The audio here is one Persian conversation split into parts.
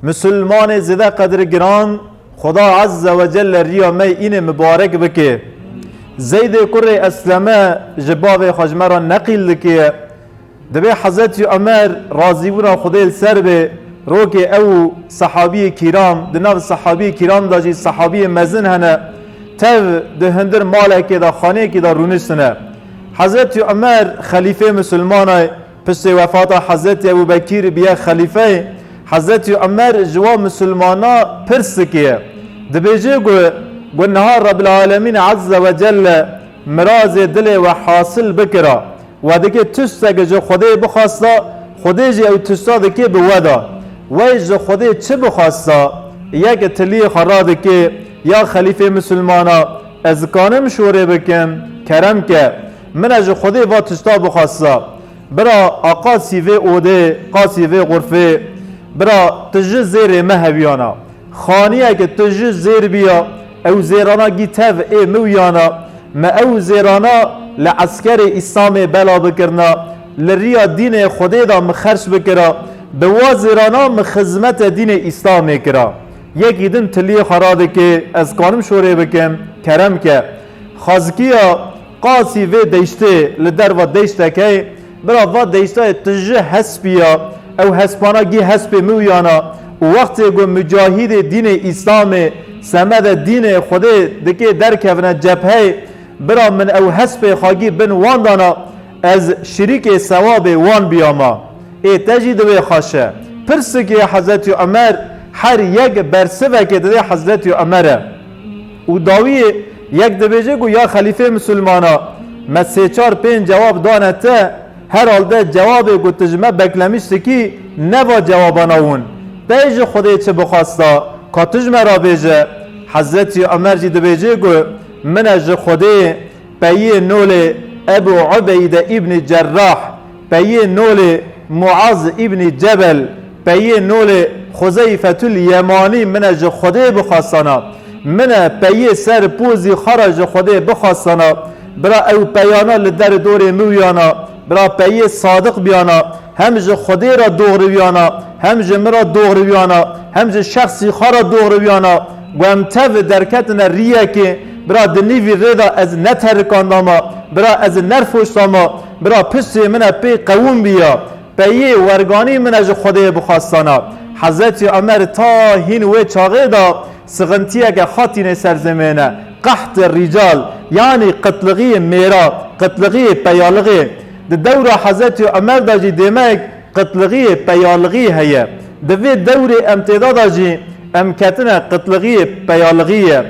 مسلمان زده قدر گران خدا عز و جل ریا می این مبارک بکه زید کر اسلامه جباب خجمه را نقیل دکه دبی حضرت عمر راضی بونا خدای سر به رو که او صحابی کرام دناب صحابی کرام دا جی صحابی مزن هنه تو ده هندر مالک دا خانه که دا رونشتنه حضرت عمر خلیفه مسلمان پس وفات حضرت ابو بکر بیا خلیفه حضرت عمر جوا مسلمانا پرس که دبیجه گو نهار رب العالمین عز و جل مراز دل و حاصل بکره و دکه تشتا جو خدای بخواستا خدای جی او تشتا دکه بودا و جو خدای چه بخواستا یک تلی خراد که یا خلیفه مسلمانا از کانم شوره بکم کرم که من از خدای و تشتا بخواستا برا آقا سیوه اوده قاسیوه غرفه برا تجه زیر مهویانا خانیه که تجه زیر بیا او زیرانا گی تف ای مویانا ما او زیرانا لعسکر اسلام بلا بکرنا لریا دین خدای دا مخرش بکرا بوا زیرانا مخزمت دین اسلام کرا یکی دن تلی خراده که از کانم شوره بکم کرم که خازکیا قاسی و دیشته لدر و دیشته که برا و دیشته تجه حسبیا او حسبانا گی حسب مویانا وقتی گو مجاهد دین اسلام سمد دین خدای دکی در کفنه جبهه برا من او حسب خاگی بن وان دانا از شریک ثواب وان بیاما ای تجید و خاشه پرسه که حضرت عمر هر یک برسوه که ده حضرت عمره و داوی یک دبیجه گو یا خلیفه مسلمانا ما 3-4-5 جواب دانته هر حال ده جواب گو تجمه بکلمیشت که نوا جوابانا اون بیجه خدای چه بخواستا که تجمه را بیجه حضرت عمر جی دبیجه گو من از خدای پیه نول ابو عبید ابن جراح پیه نول معاذ ابن جبل پیه نول خزیفة الیمانی من از خدای بخواستانا من پیه سر پوزی خرج خدای بخواستانا برا او پیانا لدر دور مویانا برا پیه صادق بیانا هم جو خدای را دوغر بیانا هم جو مرا دوغر بیانا هم جو شخصی خارا دوغر بیانا و هم تف درکتنا ریه که برا دنیوی ریدا از نترکانداما برا از نرفوشتاما برا پشت من پی قوم بیا پیه ورگانی من از خدای بخواستانا حضرت عمر تا هین و چاقه دا سغنتیه که خاطین سرزمینه قحط الرجال یعنی قتلغی میرا قتلغی پیالغی دور حضرت عمر دا جی دیمک قتلغی پیالغی هیه دوی دور امتدادا جی امکتنا قتلغی پیالغیه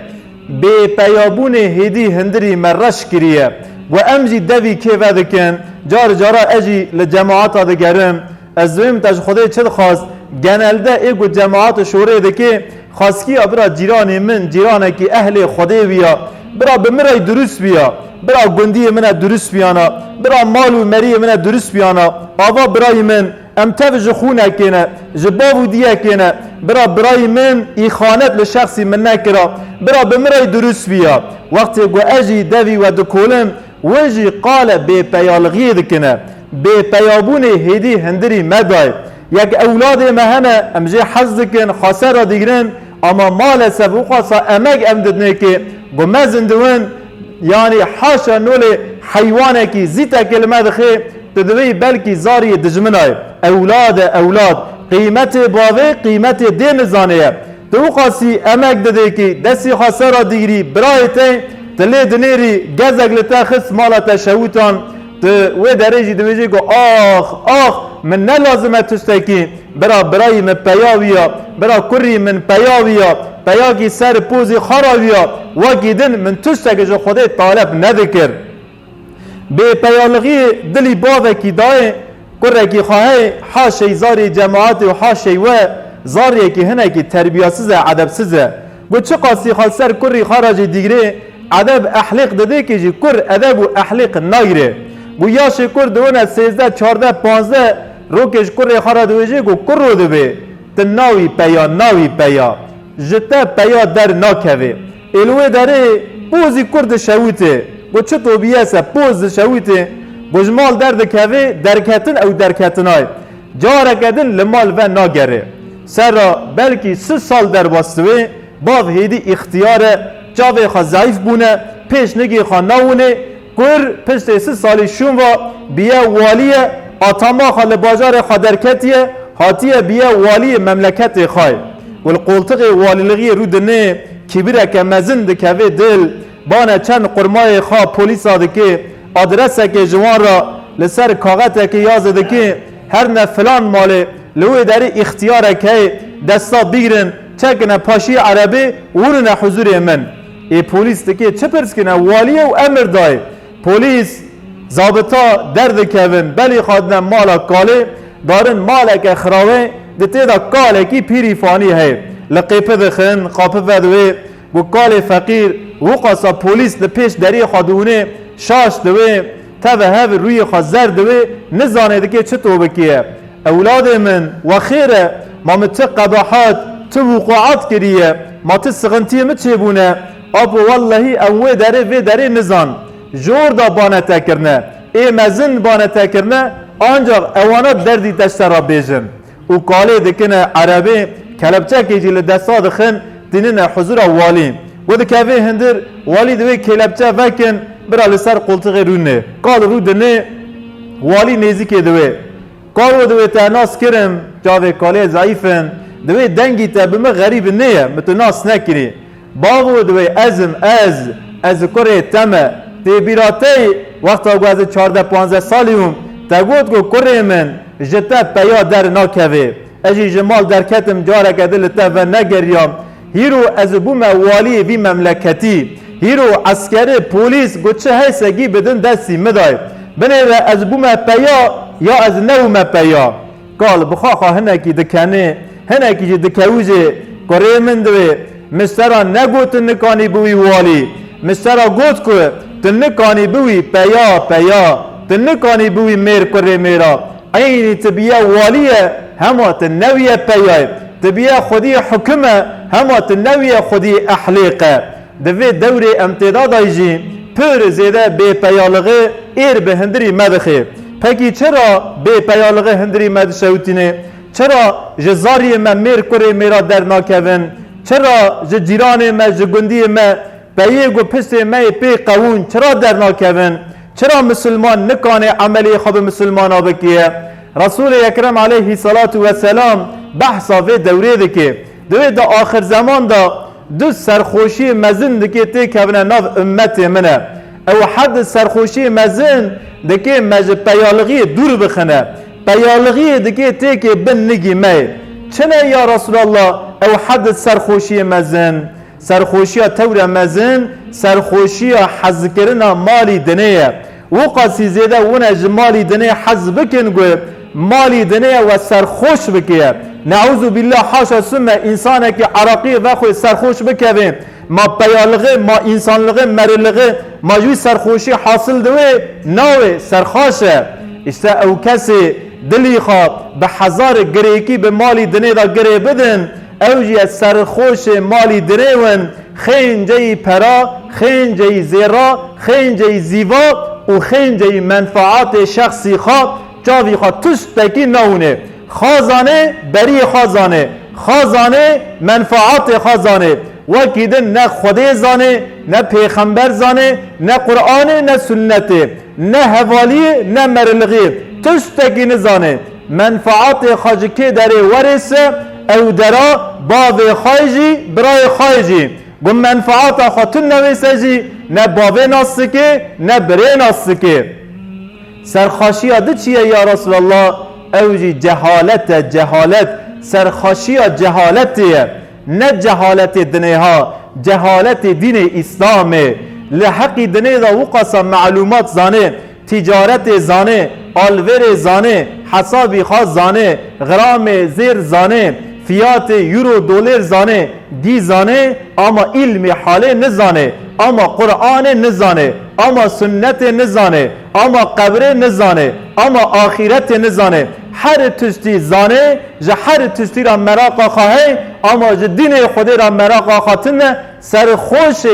به پیابون هدی هندری مرش کریه و امجی دوی که ودکن جار جارا اجی لجماعات دگرم از دویم تاج خدای چه خواست گنلده ایگو جماعات شوره دکه خواست که برا جیران من جیرانه که اهل خدای بیا برا بمرای درست بیا برا گندی من درست بیانا برا مال و مری من درست بیانا آوا برای من امتف جخونه کنه جبابو دیه کنه برای من ایخانت لشخصی من نکرا برا بمرای درست بیا وقتی گو اجی دوی و دکولم وجی قال به پیالغی دکنه به پیابون هدی هندری مدای یک اولاد مهنه امجی حز دکن خاصه را دیگرن اما مال سبو خاصه امک امددنه که گو مزندون یعنی حاشا نول حیوانه کی زیتا کلمه دخه تدوی بلکی زاری دجمنای اولاد قیمت باوه قیمت دین زانیه تو خاصی امک دده که دستی خاصه را دیگری برای تلی دنیری گزگ لتا خس مالا تشوتان و درجی دویجی که آخ من نلازمه تشتکی برای من پیاویا برا کری من پیاویا پیاکی سر پوزی خراویا وکی دن من تشتکی جو خودی طالب ندکر به پیالغی دلی باوه کی دای کره کی خواهی حاشی زاری جماعت و حاشی و زاری کی هنه کی تربیاسیزه عدبسیزه و چه قاسی خال سر کری خراجی دیگره ادب احلیق داده که جی کر ادب و احلیق نایره گو یاش کر دونه 13 14 15 روکش کر خرا دوجه گو کر رو دوه تناوی پیا جتا پیا در ناکوه الوه داره پوزی کرد شویته گو چه تو بیاسه پوز شویته گوجمال درد کوه درکتن او درکتنای جاره کدن لمال و ناگره سر بلکی 3 سال در باستوه باو هیدی اختیار جاوه خواه ضعیف بونه پیش نگی خواه نونه گر پشت 3 سالی شون و بیه والی آتاما خواه لباجار خواه درکتیه هاتیه بیه والی مملکت خواه والقولتق والی لغی رو دنه کبیره که مزن دکوه دل بانه چند قرمای خواه پولیس آده که آدرسه که جوان را لسر کاغته که یازده که هر نه فلان ماله لوی داری اختیاره که دستا بگیرن چکنه پاشی عربی ورنه حضور من ای پولیس دکی چه پرس کنه والیه و امر دای پولیس ضابطا درد کهون بلی خادنه مالا کاله دارن مالک خراوه دتی دا کاله کی پیری فانی ہے لقیپه دخن قاپه ودوه و کال فقیر و قاسا پولیس لپیش دری خادونه شاش دوه تا به هف روی خزر دوه نزانه دکی چه توبه کیه اولاد من و خیره ما مت قباحات تو وقوعات کریه ما تسغنتی مچه بونه اب والله اوه داره نزان جور دا بانه تکرنه ای مزن بانه تکرنه آنجا اوانات دردی تشترا بیجن و کاله دکنه عربی کلبچه که جیل دستا دخن دینن حضور والی و دکوه هندر والی دوی کلبچه وکن برا لسر قلتغ رونه قال رو دنه والی نیزی که دوی قال دوی تناس کرم جاوه کاله ضعیفن دوی دنگی تا بمه غریب نیه متناس نکنی باغو دوی از کره تمه تی بیراتی وقتا از 14-15 سالیم تا گود کو کره من جتا پیا در ناکوه اجی جمال در کتم جاره کدل تا و نگریام هیرو از بوم والی بی مملکتی هیرو عسکر پولیس گوچه های سگی بدن دستی مدای بنه و از بوم پیا یا از نوم پیا قال بخواخوا هنکی دکنه هنکی جی دکوزه کره من دوی مسترا نگوت نکانی بوی والی مسترا گوت که تنکانی بوی پیا تنکانی بوی میر کره میرا اینی تبیه والیه همه تنویه پیای تبیه خودی حکمه همه تنویه خودی احلیقه دوی دوری امتداد ایجی پر زیده بی پیالغه ایر به هندری مدخه پکی چرا بی پیالغه هندری مدشوتینه چرا جزاری ما میر کره میرا در ناکوین چرا جیران ما جگندی ما پیه گو پست ما پی قوون چرا در ناکوین چرا مسلمان نکانه عملی خوب مسلمان ها بکیه رسول اکرم علیه صلات و سلام بحثا وی دوره دکه دوی دا آخر زمان دا دو سرخوشی مزن دکه تی کبنه ناف امت منه او حد سرخوشی مزن دکه مج پیالغی دور بخنه پیالغی دکه تی که بن نگی می چنه یا رسول الله او حد سرخوشی مزن سرخوشی تور مزن سرخوشی حز کرنا مالی دنیه وقاسی زیده ونه مالی دنیه حز بکن گوه مالی دنیه و سرخوش بکیه نعوذ بالله حاشا سمه انسانه که عراقی و خوی سرخوش بکوه ما پیالغه ما انسانلغه مرلغه ما جوی سرخوشی حاصل دوه نوه سرخاشه اشتا او کسی دلی خواه به هزار گریکی به مالی دنیه دا گره بدن اوجی سرخوش مالی دنیون خینجی پرا خینجی زیرا خینجی زیوا و خینجی منفعات شخصی خواه جاوی خواه تشتکی نونه خازانه بری خازانه منفعات خازانه وکیدن نه خدا زانه نه پیغمبر زانه نه قرآن نه سنت نه حوالی نه مرلغی تشتکی نزانه منفعات خاجکی داره ورسه او درا باوی خایجی برای خایجی گم منفعات خاتون نویسه جی نه باوی ناسکه نه بره ناسکه سرخاشی ده چیه یا رسول الله اوجی جهالت سرخاشی جهالتیه نه جهالت دنیها جهالت دین اسلامه لحقی دنی دا وقصا معلومات زانه تجارت زانه آلور زانه حسابی خاص زانه غرام زیر زانه فیات یورو دلار زانه دی زانه اما علم حاله نزانه اما قرآن نزانه اما سنت نزانه اما قبر نزانه اما آخرت نزانه هر تشتی زانه جه هر تشتی را مراقا خواهی اما جه دین خودی را مراقا خواهتن سرخوش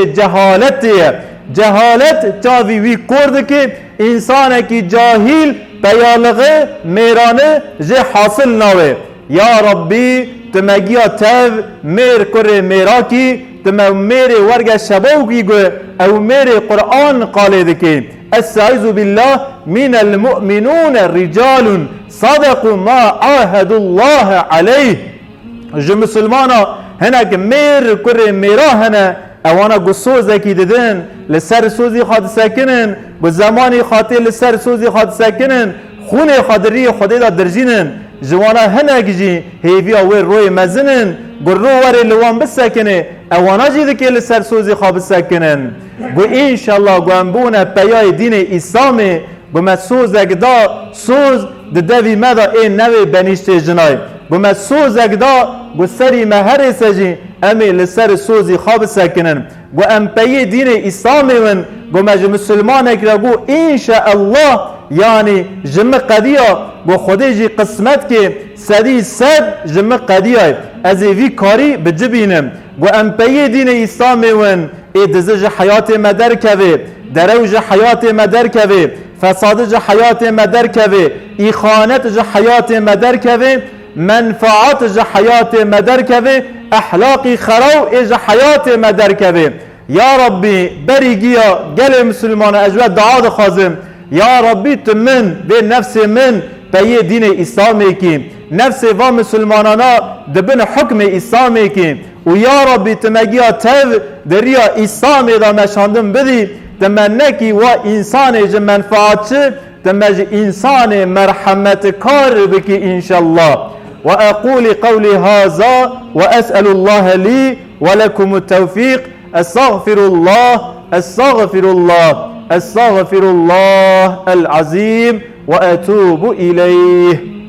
جهالت جاوی وی کرد که انسان کی جاهل بیالغه میرانه جه حاصل نوه یا ربی تمگیا تاو میر کر میراکی تم میر ورگ شبوکی گو او میر قرآن قاله دکی استعیذ بالله من المؤمنون رجال صدقوا ما عاهدوا الله عليه. جو مسلمانا هناك میر کر میرا هنه اوانا گو سوزه کی ددن لسر سوزی خواد سکنن گو زمانی خاطر لسر سوزی خواد سکنن خون خادری خودی دا درجینن جوانا هنگ جی هیوی آوی روی مزنن گو رو وری لوان بسکنه اوانا جی دکی لسر سوزی خواب بسکنن گو انشالله گو انبونه پیای دین اسلامه گو ما سوزک دا سوز دوی مدا این نوی بنیشت جنای گو ما سوزک دا گو سری مهر سجی امی لسر سوزی خواب سکنن گو ام پی دین اسلامه ون گو ما مسلمان اکرا گو انشاءالله یعنی جمع قدیا گو خودی جی قسمت که سدی صد جمع قدیا از وی کاری بجبینم گو ام پی دین اسلامه ون ای دزج حیات مدر کوه دروج حیات مدر کوه فسادج حیات مدر کوه ای خانتج حیات مدر کوه منفعتج حیات مدر کوه احلاقی خراو ایج حیات مدر کوه یا ربی بریگیا گل مسلمان اجواد دعا خازم یا ربی تو من به نفس من پی دین اسلامی کی نفس و مسلمانانا دبن حکم اسلامی کی و یا ربی تمگیا تو دریا اسلامی دا مشاندم بدی تمنکی و انسان جو منفعت چه تمج انسان مرحمت کار بکی انشالله و اقول قولی هذا و اسأل الله لی ولكم التوفيق استغفر الله استغفر الله استغفر الله العظيم واتوب اليه.